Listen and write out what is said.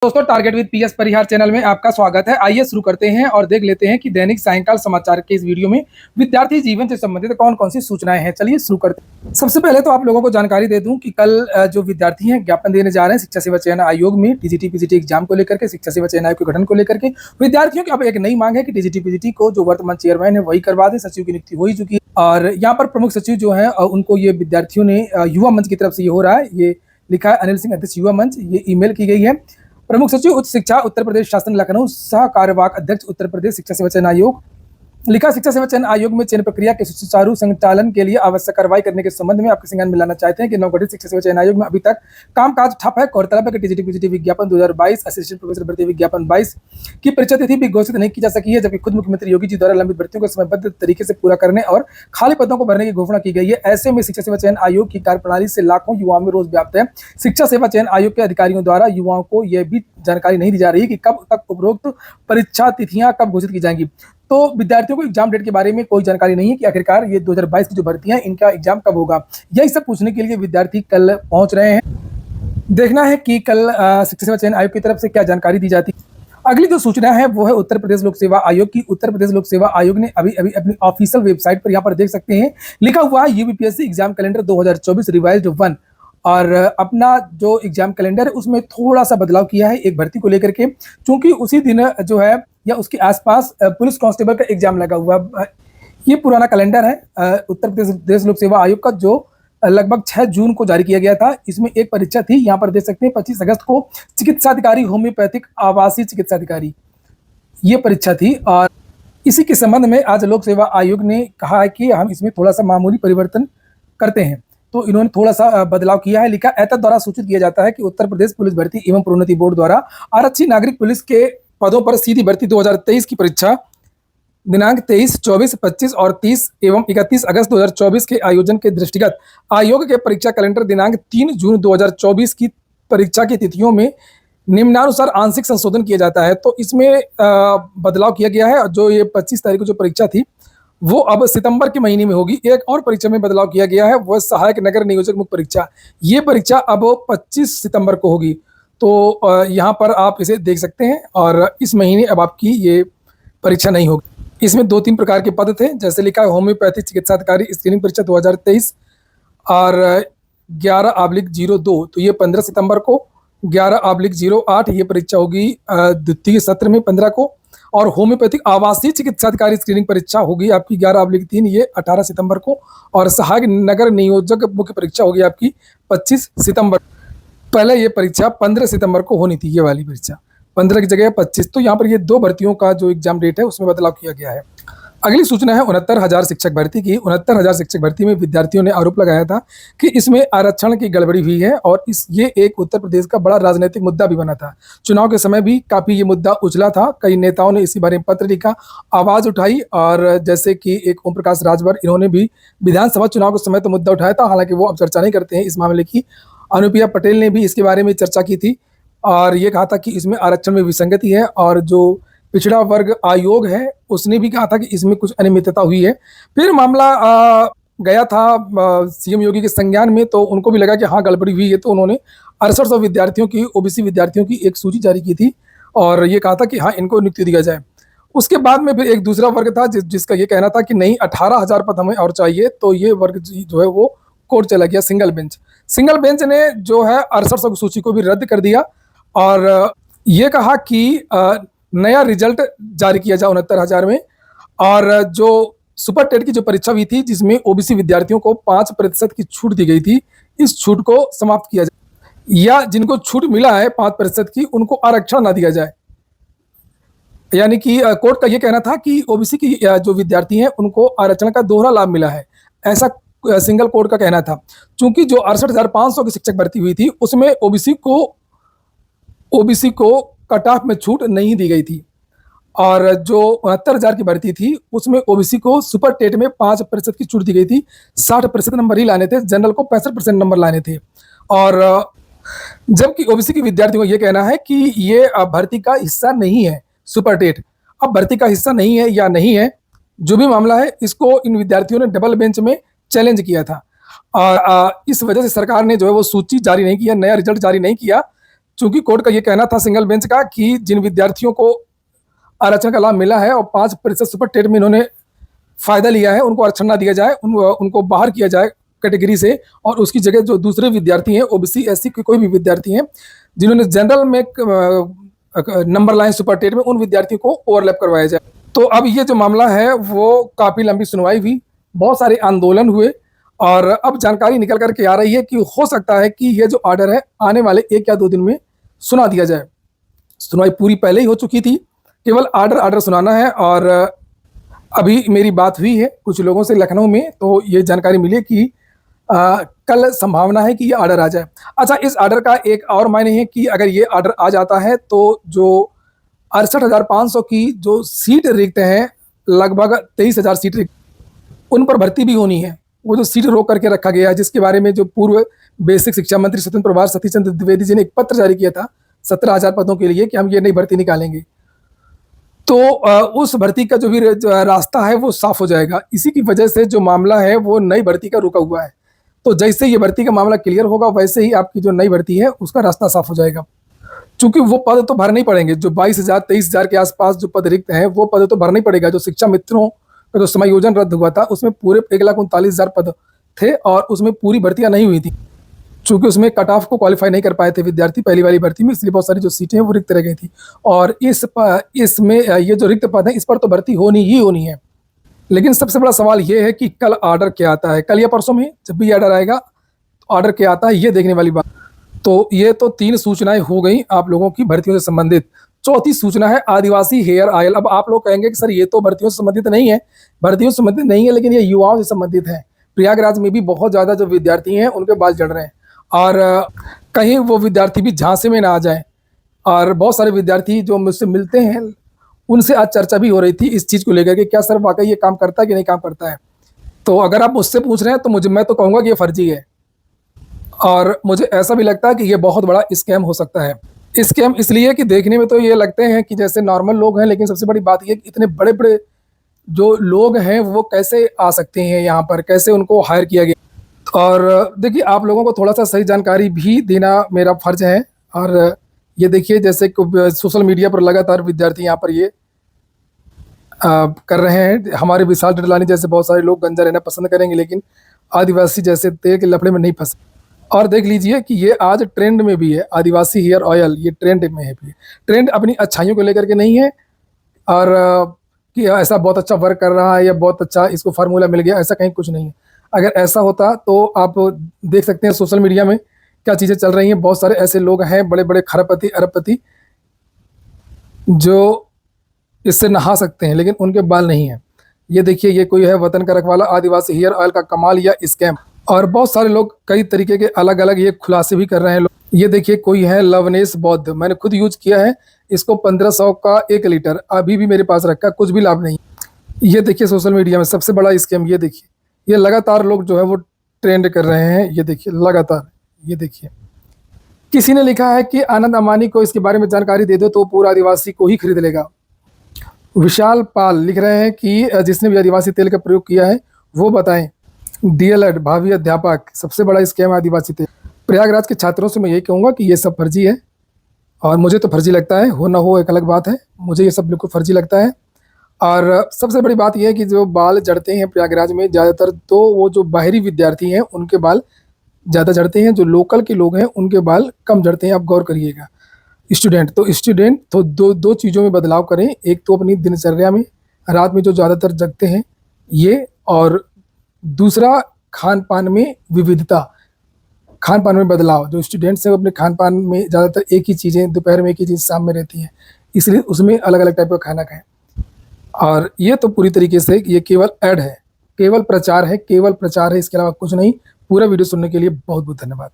दोस्तों, target with PS Parihar channel में आपका स्वागत है। आइए शुरू करते हैं और देख लेते हैं कि दैनिक सायंकाल समाचार के इस वीडियो में विद्यार्थी जीवन से संबंधित कौन कौन सी सूचनाएं हैं। चलिए शुरू करते हैं। सबसे पहले तो आप लोगों को जानकारी दे दूं कि कल जो विद्यार्थी हैं ज्ञापन देने जा रहे हैं शिक्षा सेवा चयन आयोग में टीजीटी पीजीटी एग्जाम को लेकर के, शिक्षा सेवा चयन आयोग के गठन को लेकर के विद्यार्थियों की अब एक नई मांग है कि टीजीटी पीजीटी को जो वर्तमान चेयरमैन है वही करवा दे। सचिव की नियुक्ति हो ही चुकी है और यहाँ पर प्रमुख सचिव जो है उनको ये विद्यार्थियों ने युवा मंच की तरफ से ये हो रहा है। ये लिखा है अनिल सिंह अध्यक्ष युवा मंच, ये ईमेल की गई है। प्रमुख सचिव उच्च शिक्षा उत्तर प्रदेश शासन लखनऊ, सह कार्यवाहक अध्यक्ष उत्तर प्रदेश शिक्षा सेवा चयन आयोग। लिखा, शिक्षा सेवा चयन आयोग में चयन प्रक्रिया के सुचारू संचालन के लिए आवश्यक कार्रवाई करने के संबंध में आपके संज्ञान में लाना चाहते हैं कि नवगठित शिक्षा सेवा चयन आयोग में अभी तक कामकाज ठप है। गौरतलब है कि टीजीटी पीजीटी विज्ञापन 2022 असिस्टेंट प्रोफेसर भर्ती विज्ञापन 22 की परीक्षा तिथि भी घोषित नहीं की जा सकी है, जबकि खुद मुख्यमंत्री योगी जी द्वारा लंबित भर्तियों को समयबद्ध तरीके से पूरा करने और खाली पदों को भरने की घोषणा की गई है। ऐसे में शिक्षा सेवा चयन आयोग की कार्यप्रणाली से लाखों युवाओं में रोष व्याप्त है। शिक्षा सेवा चयन आयोग के अधिकारियों द्वारा युवाओं को यह भी जानकारी नहीं दी जा रही कि कब तक उपरोक्त परीक्षा तिथियां कब घोषित की जाएंगी। तो विद्यार्थियों को एग्जाम डेट के बारे में कोई जानकारी नहीं है कि आखिरकार ये 2022 की जो भर्तियां हैं इनका एग्जाम कब होगा। यही सब पूछने के लिए विद्यार्थी कल पहुंच रहे हैं। देखना है कि कल शिक्षा सेवा चयन आयोग की तरफ से क्या जानकारी दी जाती है। अगली जो सूचना है वो है उत्तर प्रदेश लोक सेवा आयोग की। उत्तर प्रदेश लोक सेवा आयोग ने अभी अपनी ऑफिशियल वेबसाइट पर यहाँ पर देख सकते हैं लिखा हुआ है यूपीपीएससी एग्जाम कैलेंडर 2024 रिवाइज्ड 1 और अपना जो एग्जाम कैलेंडर है उसमें थोड़ा सा बदलाव किया है एक भर्ती को लेकर के, क्योंकि उसी दिन जो है या उसके आसपास पुलिस कांस्टेबल का एग्जाम लगा हुआ। ये पुराना कैलेंडर है उत्तर प्रदेश लोक सेवा आयोग का जो लगभग 6 जून को जारी किया गया था। इसमें एक परीक्षा थी, यहाँ पर देख सकते हैं 25 अगस्त को चिकित्साधिकारी होम्योपैथिक आवासीय चिकित्साधिकारी ये परीक्षा थी। और इसी के संबंध में आज लोक सेवा आयोग ने कहा है कि हम इसमें थोड़ा सा मामूली परिवर्तन करते हैं, तो इन्होंने थोड़ा सा बदलाव किया है। लिखा, एतद द्वारा सूचित किया जाता है कि उत्तर प्रदेश पुलिस भर्ती एवं प्रोन्नति बोर्ड द्वारा आरक्षी नागरिक पुलिस के पदों पर सीधी भर्ती 2023 की परीक्षा दिनांक 23, 24, 25 और 30 एवं 31 अगस्त 2024 के आयोजन के दृष्टिगत आयोग के परीक्षा कैलेंडर दिनांक 3 जून 2024 की परीक्षा की तिथियों में निम्नानुसार आंशिक संशोधन किया जाता है। तो इसमें बदलाव किया गया है। जो ये 25 तारीख को जो परीक्षा थी वो अब सितंबर के महीने में होगी। एक और परीक्षा में बदलाव किया गया है, वह सहायक नगर नियोजक मुख्य परीक्षा। ये परीक्षा अब 25 सितंबर को होगी। तो यहाँ पर आप इसे देख सकते हैं और इस महीने अब आपकी ये परीक्षा नहीं होगी। इसमें 2-3 प्रकार के पद थे, जैसे लिखा है होम्योपैथिक चिकित्साधिकारी स्क्रीनिंग परीक्षा 2023 और 11/02 तो ये 15 सितंबर को, 11/08 ये परीक्षा होगी द्वितीय सत्र में 15 को, और होम्योपैथिक आवासीय चिकित्साधिकारी स्क्रीनिंग परीक्षा होगी आपकी 11/3 ये 18 सितंबर को, और सहायक नगर नियोजक मुख्य परीक्षा होगी आपकी 25 सितंबर। पहले ये परीक्षा 15 सितंबर को होनी थी, ये वाली परीक्षा 15 की जगह 25। तो यहाँ पर ये 2 भर्तियों का जो एग्जाम डेट है उसमें बदलाव किया गया है। अगली सूचना है 69,000 शिक्षक भर्ती की। 69,000 शिक्षक भर्ती में विद्यार्थियों ने आरोप लगाया था कि इसमें आरक्षण की गड़बड़ी हुई है और ये एक उत्तर प्रदेश का बड़ा राजनीतिक मुद्दा भी बना था। चुनाव के समय भी काफ़ी ये मुद्दा उछला था, कई नेताओं ने इसी बारे में पत्र लिखा, आवाज़ उठाई, और जैसे कि एक ओम प्रकाश राजभर, इन्होंने भी विधानसभा चुनाव के समय तो मुद्दा उठाया था, हालांकि वो अब चर्चा नहीं करते हैं इस मामले की। अनुप्रिया पटेल ने भी इसके बारे में चर्चा की थी और ये कहा था कि इसमें आरक्षण में विसंगति है, और जो पिछड़ा वर्ग आयोग है उसने भी कहा था कि इसमें कुछ अनियमितता हुई है। फिर मामला गया था सीएम योगी के संज्ञान में, तो उनको भी लगा कि हाँ गड़बड़ी हुई है, तो उन्होंने 6800 विद्यार्थियों की, ओबीसी विद्यार्थियों की एक सूची जारी की थी और ये कहा था कि हाँ इनको नियुक्ति दिया जाए। उसके बाद में फिर एक दूसरा वर्ग था जिसका ये कहना था कि नहीं 18,000 पद हमें और चाहिए, तो ये वर्ग जो है वो कोर्ट चला गया, सिंगल बेंच। सिंगल बेंच ने जो है 6800 की सूची को भी रद्द कर दिया और ये कहा कि नया रिजल्ट जारी किया जाए 69,000 में, और जो सुपर टेट की जो परीक्षा हुई थी जिसमें ओबीसी विद्यार्थियों को 5% की छूट दी गई थी, इस छूट को समाप्त किया जाए, या जिनको छूट मिला है 5% की उनको आरक्षण ना दिया जाए। यानी कि कोर्ट का ये कहना था कि ओबीसी की जो विद्यार्थी हैं उनको आरक्षण का दोहरा लाभ मिला है, ऐसा सिंगल कोर्ट का कहना था। चूंकि जो 68,500 की शिक्षक भर्ती हुई थी उसमें ओबीसी को कट ऑफ में छूट नहीं दी गई थी, और जो 69,000 की भर्ती थी उसमें ओबीसी को सुपर टेट में 5% की छूट दी गई थी। 60% नंबर ही लाने थे, जनरल को 65% नंबर लाने थे। और जबकि ओबीसी के विद्यार्थियों को ये कहना है कि ये भर्ती का हिस्सा नहीं है सुपर टेट। अब भर्ती का हिस्सा नहीं है या नहीं है, जो भी मामला है, इसको इन विद्यार्थियों ने डबल बेंच में चैलेंज किया था और इस वजह से सरकार ने जो है वो सूची जारी नहीं किया, नया रिजल्ट जारी नहीं किया, चूंकि कोर्ट का ये कहना था सिंगल बेंच का कि जिन विद्यार्थियों को आरक्षण का लाभ मिला है और 5% सुपर टेट में इन्होंने फायदा लिया है, उनको आरक्षण ना दिया जाए, उनको बाहर किया जाए कैटेगरी से, और उसकी जगह जो दूसरे विद्यार्थी हैं, ओबीसी एससी के कोई भी विद्यार्थी हैं जिन्होंने जनरल में नंबर लाइन सुपर टेट में, उन विद्यार्थियों को ओवरलैप करवाया जाए। तो अब ये जो मामला है वो काफी लंबी सुनवाई हुई, बहुत सारे आंदोलन हुए, और अब जानकारी निकल करके आ रही है कि हो सकता है कि ये जो ऑर्डर है आने वाले 1 या 2 दिन में सुना दिया जाए। सुनवाई पूरी पहले ही हो चुकी थी, केवल ऑर्डर सुनाना है। और अभी मेरी बात हुई है कुछ लोगों से लखनऊ में, तो ये जानकारी मिली कि कल संभावना है कि ये ऑर्डर आ जाए। अच्छा, इस ऑर्डर का एक और मायने है कि अगर ये ऑर्डर आ जाता है तो जो 68,500 की जो सीट रिक्त हैं, लगभग 23,000 सीट रिक्त, उन पर भर्ती भी होनी है। वो जो सीट रोक करके रखा गया है, जिसके बारे में जो पूर्व बेसिक शिक्षा मंत्री स्वतंत्र प्रभार सतीश चंद्र द्विवेदी जी ने एक पत्र जारी किया था 17,000 पदों के लिए कि हम ये नई भर्ती निकालेंगे, तो उस भर्ती का जो भी रास्ता है वो साफ हो जाएगा। इसी की वजह से जो मामला है वो नई भर्ती का रुका हुआ है। तो जैसे ये भर्ती का मामला क्लियर होगा वैसे ही आपकी जो नई भर्ती है उसका रास्ता साफ हो जाएगा। चूंकि वो पद तो भरने ही पड़ेंगे, जो 22,000 23,000 के आसपास जो पद रिक्त हैं वो पद तो भरना ही पड़ेगा। जो शिक्षा मित्रों का जो समायोजन रद्द हुआ था उसमें पूरे 1,39,000 पद थे और उसमें पूरी भर्तियां नहीं हुई थी, चूंकि उसमें कट ऑफ को क्वालिफाई नहीं कर पाए थे विद्यार्थी पहली वाली भर्ती में, इसलिए बहुत सारी जो सीटें हैं वो रिक्त रह गई थी। और इसमें ये जो रिक्त पद है इस पर तो भर्ती होनी ही होनी है। लेकिन सबसे बड़ा सवाल ये है कि कल ऑर्डर क्या आता है, कल या परसों में जब भी ऑर्डर आएगा ऑर्डर क्या आता है ये देखने वाली बात। तो ये तो 3 सूचनाएं हो गई आप लोगों की भर्तियों से संबंधित। चौथी सूचना है आदिवासी हेयर ऑयल। अब आप लोग कहेंगे कि सर ये तो भर्तियों से संबंधित नहीं है, भर्तियों से संबंधित नहीं है, लेकिन ये युवाओं से संबंधित है। प्रयागराज में भी बहुत ज़्यादा जो विद्यार्थी हैं उनके बाल झड़ रहे हैं, और कहीं वो विद्यार्थी भी झांसे में ना आ जाए। और बहुत सारे विद्यार्थी जो मुझसे मिलते हैं उनसे आज चर्चा भी हो रही थी इस चीज़ को लेकर कि क्या सर वाकई ये काम करता है कि नहीं काम करता है। तो अगर आप मुझसे पूछ रहे हैं तो मैं तो कहूँगा कि ये फर्जी है, और मुझे ऐसा भी लगता है कि ये बहुत बड़ा स्कैम हो सकता है। स्कैम इसलिए कि देखने में तो ये लगते हैं कि जैसे नॉर्मल लोग हैं, लेकिन सबसे बड़ी बात ये कि इतने बड़े बड़े जो लोग हैं वो कैसे आ सकते हैं यहाँ पर, कैसे उनको हायर किया गया। और देखिए आप लोगों को थोड़ा सा सही जानकारी भी देना मेरा फर्ज है। और ये देखिए जैसे सोशल मीडिया पर लगातार विद्यार्थी यहाँ पर ये कर रहे हैं। हमारे विशाल डडलानी जैसे बहुत सारे लोग गंजा रहना पसंद करेंगे, लेकिन आदिवासी जैसे तेल के लफड़े में नहीं फंसे। और देख लीजिए कि ये आज ट्रेंड में भी है, आदिवासी हेयर ऑयल ये ट्रेंड में है भी। ट्रेंड अपनी अच्छाइयों को लेकर के नहीं है, और कि ऐसा बहुत अच्छा वर्क कर रहा है या बहुत अच्छा इसको फार्मूला मिल गया, ऐसा कहीं कुछ नहीं है। अगर ऐसा होता तो आप देख सकते हैं सोशल मीडिया में क्या चीज़ें चल रही हैं। बहुत सारे ऐसे लोग हैं बड़े बड़े खरबपति अरबपति जो इससे नहा सकते हैं, लेकिन उनके बाल नहीं हैं। ये देखिए ये कोई है वतन का रखवाला आदिवासी हेयर ऑयल का कमाल या स्कैम। और बहुत सारे लोग कई तरीके के अलग अलग ये खुलासे भी कर रहे हैं लोग। ये देखिए कोई है लवनेश बौद्ध, मैंने खुद यूज किया है इसको, 1500 का 1 लीटर अभी भी मेरे पास रखा, कुछ भी लाभ नहीं। ये देखिए सोशल मीडिया में सबसे बड़ा स्कैम, ये देखिए ये लगातार लोग जो है वो ट्रेंड कर रहे हैं। ये देखिए लगातार, ये देखिए किसी ने लिखा है कि आनंद अंबानी को इसके बारे में जानकारी दे दो तो पूरा आदिवासी को ही खरीद लेगा। विशाल पाल लिख रहे हैं कि जिसने भी आदिवासी तेल का प्रयोग किया है वो बताएं। डीएलएड भावी अध्यापक, सबसे बड़ा स्कैम आदिवासी तेल। प्रयागराज के छात्रों से मैं यही कहूँगा कि ये सब फर्जी है, और मुझे तो फर्जी लगता है, हो ना हो एक अलग बात है, मुझे ये सब बिल्कुल फर्जी लगता है। और सबसे बड़ी बात यह है कि जो बाल झड़ते हैं प्रयागराज में ज़्यादातर, तो वो जो बाहरी विद्यार्थी हैं उनके बाल ज़्यादा झड़ते हैं, जो लोकल के लोग हैं उनके बाल कम झड़ते हैं। आप गौर करिएगा। स्टूडेंट तो दो चीज़ों में बदलाव करें, एक तो अपनी दिनचर्या में रात में जो ज़्यादातर जगते हैं ये, और दूसरा खान पान में विविधता, खान पान में बदलाव। जो स्टूडेंट्स हैं अपने खान पान में ज़्यादातर एक ही चीज़ें दोपहर में, एक ही चीज़ शाम में रहती हैं, इसलिए उसमें अलग अलग टाइप का खाना खाएं। और ये तो पूरी तरीके से ये केवल ऐड है, केवल प्रचार है, केवल प्रचार है, इसके अलावा कुछ नहीं। पूरा वीडियो सुनने के लिए बहुत बहुत धन्यवाद।